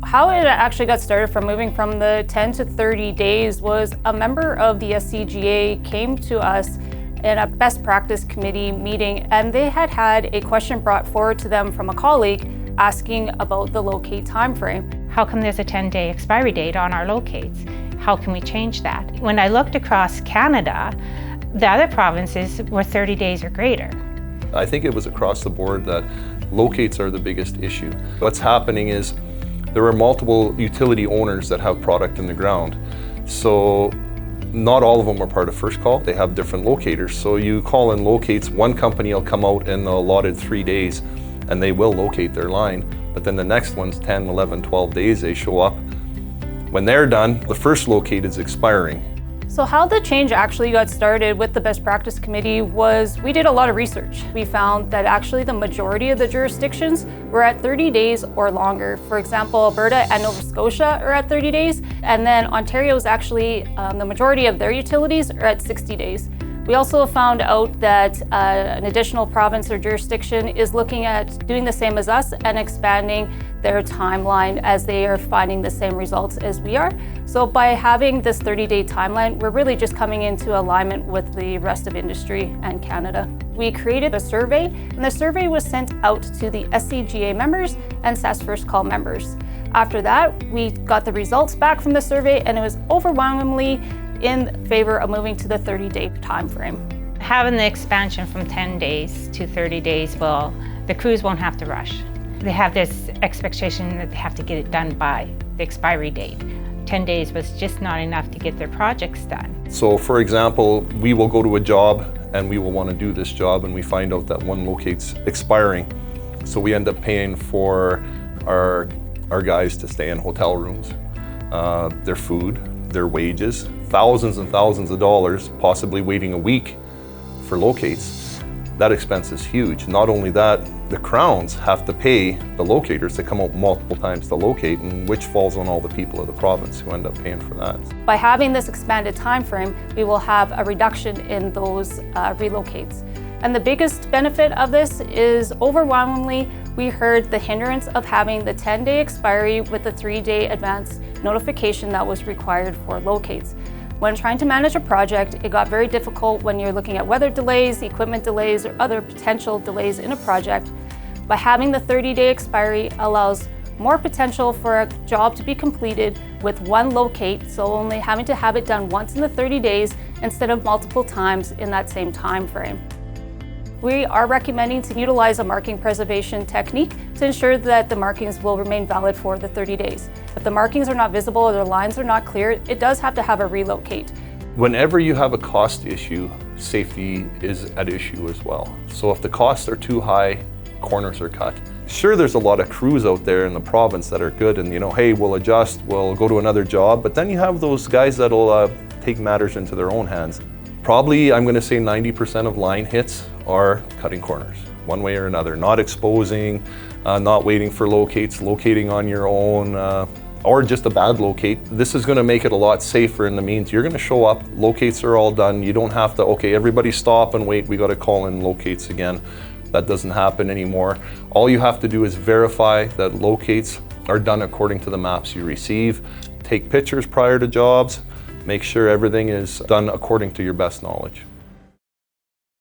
How it actually got started from moving from the 10 to 30 days was a member of the SCGA came to us in a best practice committee meeting, and they had had a question brought forward to them from a colleague asking about the locate timeframe. How come there's a 10-day expiry date on our locates? How can we change that? When I looked across Canada, the other provinces were 30 days or greater. I think it was across the board that locates are the biggest issue. What's happening is there are multiple utility owners that have product in the ground. So not all of them are part of First Call. They have different locators. So you call in locates, one company will come out in the allotted 3 days and they will locate their line. But then the next one's 10, 11, 12 days, they show up. When they're done, the first locate is expiring. So how the change actually got started with the Best Practice Committee was we did a lot of research. We found that actually the majority of the jurisdictions were at 30 days or longer. For example, Alberta and Nova Scotia are at 30 days, and then Ontario is actually, the majority of their utilities are at 60 days. We also found out that an additional province or jurisdiction is looking at doing the same as us and expanding their timeline as they are finding the same results as we are. So by having this 30-day timeline, we're really just coming into alignment with the rest of industry and Canada. We created a survey, and the survey was sent out to the SCGA members and SAS First Call members. After that, we got the results back from the survey, and it was overwhelmingly in favor of moving to the 30-day time frame. Having the expansion from 10 days to 30 days, well, the crews won't have to rush. They have this expectation that they have to get it done by the expiry date. 10 days was just not enough to get their projects done. So for example, we will go to a job and we will want to do this job and we find out that one locate's expiring. So we end up paying for our guys to stay in hotel rooms, their food, their wages, thousands and thousands of dollars, possibly waiting a week for locates. That expense is huge. Not only that, the Crowns have to pay the locators to come out multiple times to locate, and which falls on all the people of the province who end up paying for that. By having this expanded time frame, we will have a reduction in those relocates. And the biggest benefit of this is overwhelmingly, we heard the hindrance of having the 10-day expiry with the 3-day advance notification that was required for locates. When trying to manage a project, it got very difficult when you're looking at weather delays, equipment delays, or other potential delays in a project. By having the 30-day expiry allows more potential for a job to be completed with one locate, so only having to have it done once in the 30 days instead of multiple times in that same time frame. We are recommending to utilize a marking preservation technique to ensure that the markings will remain valid for the 30 days. If the markings are not visible or the lines are not clear, it does have to have a relocate. Whenever you have a cost issue, safety is at issue as well. So if the costs are too high, corners are cut. Sure, there's a lot of crews out there in the province that are good and, hey, we'll adjust, we'll go to another job, but then you have those guys that'll take matters into their own hands. Probably, I'm going to say 90% of line hits are cutting corners, one way or another. Not exposing, not waiting for locates, locating on your own, or just a bad locate. This is going to make it a lot safer in the means you're going to show up, locates are all done, you don't have to, okay, everybody stop and wait, we got to call in locates again. That doesn't happen anymore. All you have to do is verify that locates are done according to the maps you receive, take pictures prior to jobs, make sure everything is done according to your best knowledge.